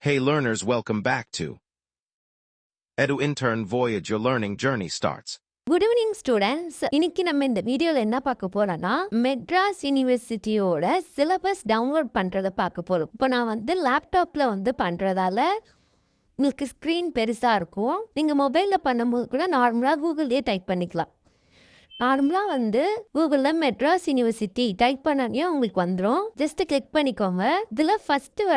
Hey learners, welcome back to Edu Intern Voyage. Your learning journey starts. Good evening students. இன்னைக்கு நம்ம இந்த வீடியோவில் என்ன பார்க்க போறோம்னா மெட்ராஸ் யூனிவர்சிட்டியோட சிலபஸ் டவுன்லோட் பண்ணுறதை பார்க்க போகிறோம். இப்போ நான் லேப்டாப்பில் பண்ணுறதால உங்களுக்கு ஸ்க்ரீன் பெருசாக இருக்கும். நீங்கள் மொபைலில் பண்ணும்போது கூட நார்மலாக கூகுள்லேயே டைப் பண்ணிக்கலாம். நார்மலாக கூகுளில் மெட்ராஸ் யூனிவர்சிட்டி டைப் பண்ணாலே உங்களுக்கு வந்துடும். ஜஸ்ட் கிளிக் பண்ணிக்கோங்க. இதில் ஃபஸ்ட்டு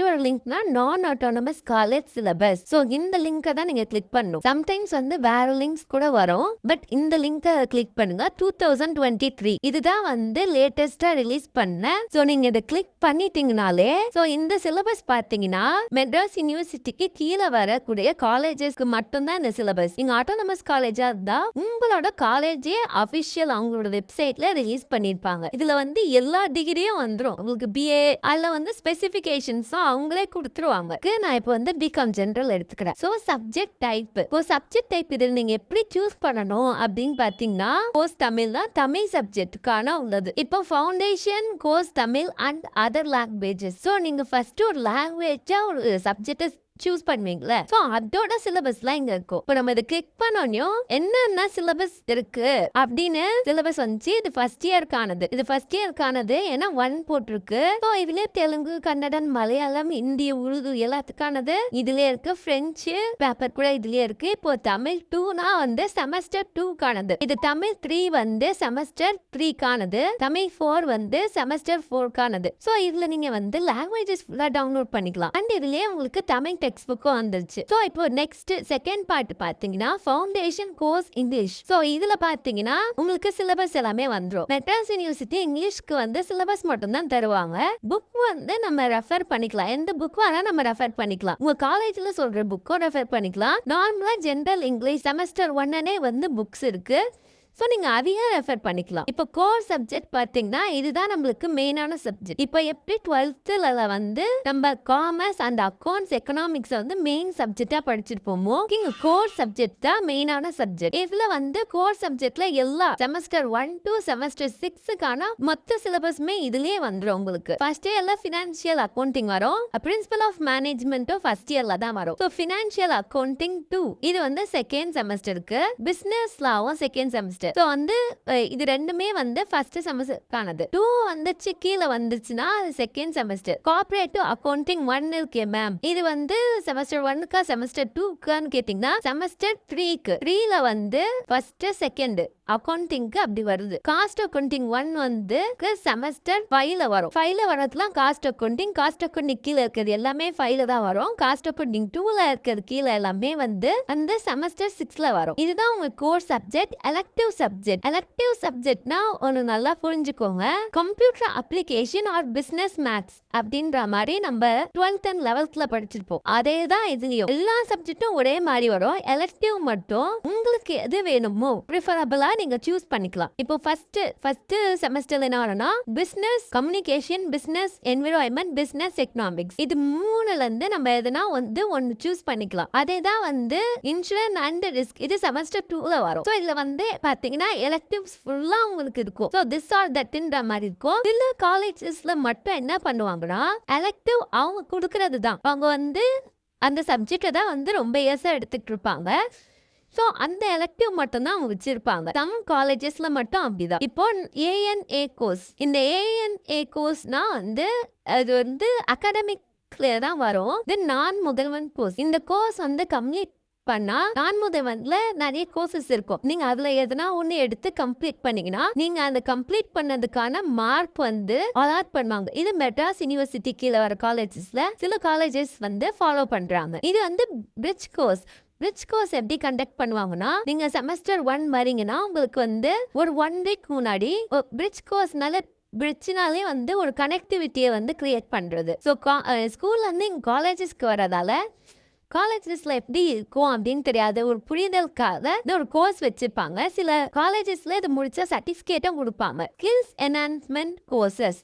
வர லிங்க்னா நான் ஆட்டோனமஸ் காலேஜ் சிலபஸ். ஸோ இந்த லிங்கை தான் நீங்கள் கிளிக் பண்ணணும். சம்டைம்ஸ் வேற லிங்க்ஸ் கூட வரும், பட் இந்த லிங்கை கிளிக் பண்ணுங்க. 2023 இதுதான் லேட்டஸ்டாக ரிலீஸ் பண்ண. ஸோ நீங்கள் இதை கிளிக் பண்ணிட்டீங்கனாலே ஸோ இந்த சிலபஸ் பார்த்தீங்கன்னா மெட்ராஸ் யூனிவர்சிட்டிக்கு கீழே வரக்கூடிய காலேஜஸ்க்கு மட்டும்தான் இந்த சிலபஸ். நீங்கள் ஆட்டோனமஸ் காலேஜாக இருந்தால் உங்களோட காலேஜ் அபிஷியல் அவங்களோட வெப்சைட்ல ரிலீஸ் பண்ணிருப்பாங்க. இதுல எல்லா டிகிரியும் வந்துரும். உங்களுக்கு பிஏ அதுல ஸ்பெசிபிகேஷன்ஸும் அவங்களே கொடுத்துருவாங்க. நான் இப்போ பிகாம் ஜெனரல் எடுத்துக்கிறேன். So subject type. இப்போ சப்ஜெக்ட் டைப் இதில் நீங்க எப்படி சூஸ் பண்ணணும் அப்படின்னு பாத்தீங்கன்னா கோர்ஸ் தமிழ் தான் தமிழ் சப்ஜெக்டுக்கான உள்ளது. இப்போ foundation course Tamil and other languages. So நீங்க ஃபர்ஸ்ட் ஒரு லாங்குவேஜா ஒரு சப்ஜெக்டை சூஸ் பண்ணுவீங்களே, ஸோ அதோட சிலபஸ்லாம் இங்க இருக்கும். இப்போ நம்ம இதை கிளிக் பண்ணோம் என்னென்ன சிலபஸ் இருக்கு அப்படின்னு சிலபஸ் இது ஃபர்ஸ்ட் இயர்க்கானது. ஏன்னா 1 போட்டிருக்கு. ஸோ இதுலயே தெலுங்கு, கன்னடம், மலையாளம், இந்தி, உருது எல்லாத்துக்கானது இதுலயே இருக்கு. பிரெஞ்சு பேப்பர் கூட இதுலயே இருக்கு. இப்போ தமிழ் 2னா செமஸ்டர் 2க்கானது. இது தமிழ் 3 செமஸ்டர் 3க்கானது. தமிழ் 4 செமஸ்டர் 4க்கானது. ஸோ இதுல நீங்க லாங்குவேஜஸ் ஃபுல்லா டவுன்லோட் பண்ணிக்கலாம். அண்ட் இதுலயே உங்களுக்கு தமிழ் டெக்ஸ்ட் புக்கும் வந்துருச்சு. ஸோ இப்போ நெக்ஸ்ட் செகண்ட் பார்ட் பார்த்தீங்கன்னா ஃபவுண்டேஷன் கோர்ஸ் இங்கிலீஷ். ஸோ இதுல பார்த்தீங்கன்னா உங்களுக்கு சிலபஸ் எல்லாமே வந்துடும். மெட்ராஸ் யூனிவர்சிட்டி இங்கிலீஷ்க்கு சிலபஸ் மட்டும் தான் தருவாங்க. புக் நம்ம ரெஃபர் பண்ணிக்கலாம். எந்த புக் வேணா நம்ம ரெஃபர் பண்ணிக்கலாம். உங்க காலேஜ்ல சொல்ற புக்கும் ரெஃபர் பண்ணிக்கலாம். நார்மலா ஜெனரல் இங்கிலீஷ் செமஸ்டர் 1 புக்ஸ் இருக்கு. ஸோ நீங்கள் அதையும் ரெஃபர் பண்ணிக்கலாம். இப்போ கோர் சப்ஜெக்ட் பார்த்தீங்கன்னா இதுதான் நம்மளுக்கு மெயினான சப்ஜெக்ட். இப்போ எப்படி 12th நம்ம commerce and accounts economics main சப்ஜெக்டாக படிச்சுட்டு போமோ இங்கே கோர் சப்ஜெக்ட் தான் மெயினான சப்ஜெக்ட். இதில் கோர் சப்ஜெக்ட்ல எல்லா செமஸ்டர் 1 to செமஸ்டர் 6க்கான மொத்த சிலபஸ்மே இதுலயே வந்துடும். உங்களுக்கு ஃபர்ஸ்ட் இயர்ல ஃபினான்ஷியல் அக்கௌண்டிங் வரும். பிரின்சிபல் ஆஃப் மேனேஜ்மெண்ட்டும் ஃபர்ஸ்ட் இயர்ல தான் வரும். ஸோ ஃபினான்ஷியல் அக்கௌண்டிங் 2 இது செகண்ட் செமஸ்டருக்கு. பிசினஸ் லாவும் செகண்ட் செமஸ்டர். ஸோ இது ரெண்டுமே ஃபர்ஸ்ட் செமஸ்டருக்கானது. 2 கீழே வந்துச்சுன்னா அது செகண்ட் செமஸ்டர். கோஆபரேட்டிவ் அக்கௌண்டிங் 1 இருக்கே மேம், இது செமஸ்டர் 1க்கா செமஸ்டர் 2க்கான்னு கேட்டீங்கன்னா செமஸ்டர் 3க்கு. 3ல ஃபர்ஸ்ட் செகண்ட் அக்கௌண்டிங்க்கு அப்படி வருது. காஸ்ட் அக்கௌண்டிங் 1 செமஸ்டர் 5ல வரும். 5ல வரதுலாம் காஸ்ட் அக்கௌண்டிங் கீழே இருக்கிறது எல்லாமே 5ல தான் வரும். காஸ்ட் அக்கௌண்டிங் 2ல இருக்கிறது கீழே எல்லாமே அந்த செமஸ்டர் 6ல வரும். இதுதான் உங்க கோர் சப்ஜெக்ட். எலக்டிவ் சப்ஜெக்ட்னா ஒன்று நல்லா புரிஞ்சுக்கோங்க. Computer application or business maths அப்படின்ற மாதிரி நம்ம 12th and 11th படிச்சிருப்போம். அதே தான் இதுலயும் எல்லா சப்ஜெக்டும் ஒரே மாதிரி வரும். எலக்டிவ் மட்டும் உங்களுக்கு எது வேணுமோ ப்ரிஃபரபிளா நீங்க சூஸ் பண்ணிக்கலாம். இப்போ ஃபர்ஸ்ட் செமஸ்டர்ல என்ன வரும்னா business communication, business environment, business economics. இது 3ல நம்ம எதுனா ஒன்னு சூஸ் பண்ணிக்கலாம். அதே தான் இன்சூரன்ஸ் அண்ட் ரிஸ்க். இது செமஸ்டர் 2ல வரும். ஸோ இதுல பாத்தீங்கன்னா எலக்டிவ்ஸ் ஃபுல்லா உங்களுக்கு இருக்கும். ஸோ திஸ் ஆர் தட்ன்ற மாதிரி இருக்கும். சில காலேஜஸ்ல மட்டும் என்ன பண்ணுவாங்கன்னா எலக்டிவ் அவங்க கொடுக்கறது தான். அவங்க அந்த சப்ஜெக்டை தான் ரொம்ப இயர்ஸா எடுத்துட்டு இருப்பாங்க. ஸோ அந்த எலக்டிவ் மட்டும் தான் அவங்க வச்சிருப்பாங்க. சம் காலேஜஸ்ல மட்டும் அப்படிதான். இப்போ ஏஎன்ஏ கோர்ஸ், இந்த ஏஎன்ஏ கோர்ஸ்னா அது அகாடமிக்ல தான் வரும். நான் முதல்வன் கோர்ஸ். இந்த கோர்ஸ் கம்ப்ளீட் பண்ணா நான் முதல்வன்ல நிறைய கோர்சஸ் இருக்கும். நீங்க அதுல எதனா ஒண்ணு எடுத்து கம்ப்ளீட் பண்ணீங்கன்னா நீங்க அந்த கம்ப்ளீட் பண்ணதுக்கான மார்க் அலாட் பண்ணுவாங்க. இது மெட்ராஸ் யூனிவர்சிட்டி கீழே வர காலேஜஸ்ல சில காலேஜஸ் ஃபாலோ பண்றாங்க. இது பிரிட்ஜ் கோர்ஸ். பிரிட்ஜ் கோர்ஸ் எப்படி கண்டக்ட் பண்ணுவாங்கன்னா நீங்க செமஸ்டர் 1 வரீங்கன்னா உங்களுக்கு ஒரு 1 வீக் முன்னாடி பிரிட்ஜ் கோர்ஸ்னால பிரிட்ஜ்னாலே ஒரு கனெக்டிவிட்டியை கிரியேட் பண்றது. ஸோ ஸ்கூல்ல இங்க காலேஜஸ்க்கு வரதால காலேஜஸ்ல எப்படி இருக்கும் அப்படின்னு தெரியாத ஒரு புரிதலுக்காக ஒரு கோர்ஸ் வச்சிருப்பாங்க. சில காலேஜஸ்ல இது முடிச்சா சர்டிபிகேட்டும் கொடுப்பாங்க. Skills enhancement courses.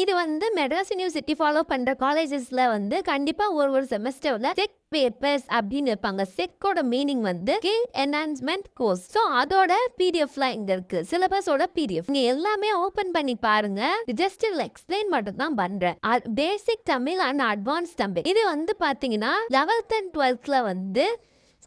இது வந்து மெட்ராஸ் யூனிவர்சிட்டி ஃபாலோ பண்ற காலேஜஸ்ல வந்து கண்டிப்பா ஒரு செமஸ்டர்ல செக் பேப்பர்ஸ் அப்படின்னு இருப்பாங்க. செக்கோட மீனிங் வந்து ஸ்கில் என்ஹான்ஸ்மெண்ட் கோர்ஸ். ஸோ அதோட பிடிஎஃப்லாம் இங்க இருக்கு. சிலபஸோட பிடிஎஃப் நீங்க எல்லாமே ஓபன் பண்ணி பாருங்க. ஜஸ்ட் எக்ஸ்பிளைன் மட்டும் தான் பண்றேன். பேசிக் தமிழ் அண்ட் அட்வான்ஸ் தமிழ். இது வந்து பாத்தீங்கன்னா 11th and 12th வந்து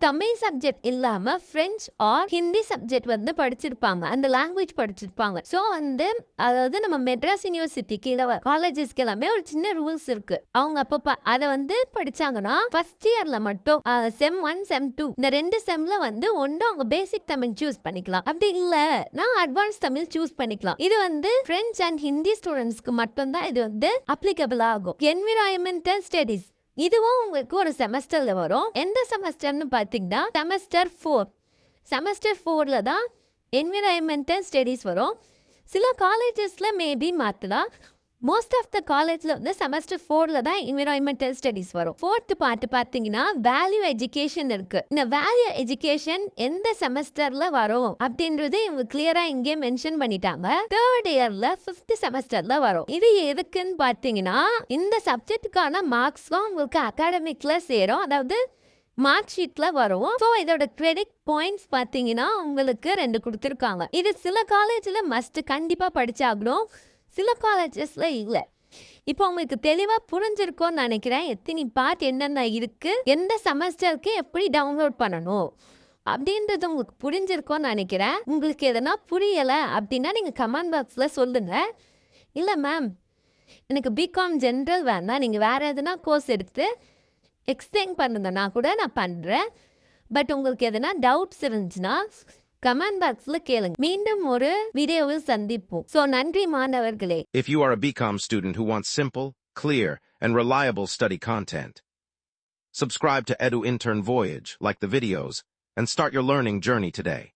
தமிழ் சப்ஜெக்ட் இல்லாம பிரெஞ்ச் ஆர் ஹிந்தி சப்ஜெக்ட் வந்து படிச்சிருப்பாங்க. அந்த லாங்குவேஜ் படிச்சிருப்பாங்க. ஸோ வந்து அதாவது நம்ம மெட்ராஸ் யூனிவர்சிட்டி கீழே காலேஜஸ்க்கு எல்லாமே ஒரு சின்ன ரூல்ஸ் இருக்கு. அவங்க அப்போ அதை வந்து படிச்சாங்கன்னா ஃபர்ஸ்ட் இயர்ல மட்டும் செம் 1 செம் 2 இந்த 2 செம்ல வந்து ஒன்று அவங்க பேசிக் தமிழ் சூஸ் பண்ணிக்கலாம். அப்படி இல்ல நான் அட்வான்ஸ் தமிழ் சூஸ் பண்ணிக்கலாம். இது வந்து பிரெஞ்ச் அண்ட் ஹிந்தி ஸ்டூடெண்ட்ஸ்க்கு மட்டும் தான் இது வந்து அப்ளிகபிள் ஆகும். என்விரான்மெண்டல் ஸ்டடீஸ் இதுவும் உங்களுக்கு ஒரு செமஸ்டர்ல வரும். எந்த செமஸ்டர்னு பார்த்தீங்கன்னா செமஸ்டர் 4ல தான் என்விரான்மெண்டல் ஸ்டடீஸ் வரும். சில காலேஜஸ்ல மேபி மாற்றலாம். மோஸ்ட் ஆஃப் த காலேஜ்ல வந்து செமஸ்டர் 4ல தான் என்விரான்மெண்டல் ஸ்டடீஸ் வரும். 4th பார்ட் பார்த்தீங்கன்னா வேல்யூ எஜுகேஷன் இருக்கு. இந்த வேல்யூ எஜுகேஷன் எந்த செமஸ்டர்ல வரும் அப்படின்றது இவங்க கிளியரா இங்கே மென்ஷன் பண்ணிட்டாங்க. 3rd இயர்ல 5th செமஸ்டர்ல வரும். இது எதுக்குன்னு பார்த்தீங்கன்னா இந்த சப்ஜெக்டுக்கான மார்க்ஸ் தான் உங்களுக்கு அகாடமிக்ல சேரும். அதாவது மார்க் ஷீட்ல வரும். ஸோ இதோட கிரெடிட் பாயிண்ட்ஸ் பார்த்தீங்கன்னா உங்களுக்கு 2 கொடுத்துருக்காங்க. இது சில காலேஜ்ல மஸ்ட் கண்டிப்பா படிச்சாகணும். சில காலேஜஸ்ல இல்லை. இப்போ உங்களுக்கு தெளிவாக புரிஞ்சிருக்கோன்னு நினைக்கிறேன். எத்தனை பார்ட் என்னென்ன இருக்கு, எந்த செமஸ்டருக்கு எப்படி டவுன்லோட் பண்ணணும் அப்படின்றது உங்களுக்கு புரிஞ்சிருக்கோன்னு நினைக்கிறேன். உங்களுக்கு எதனா புரியலை அப்படின்னா நீங்கள் கமெண்ட் பாக்ஸில் சொல்லுங்க. இல்லை மேம் எனக்கு பிகாம் ஜென்ரல் வேணாம், நீங்கள் வேறு எதனா கோர்ஸ் எடுத்து எக்ஸ்பிளைன் பண்ணுங்கன்னா கூட நான் பண்ணுறேன். பட் உங்களுக்கு எதனா டவுட்ஸ் இருந்துச்சுன்னா கமெண்ட் பாக்ஸ்ல கேளுங்க. மீண்டும் ஒரு வீடியோவில் சந்திப்போம். சோ நன்றி மாணவர்களே. If you are a BCom student who wants simple, clear, and reliable study content, subscribe to Edu Intern Voyage, like the videos, and start your learning journey today.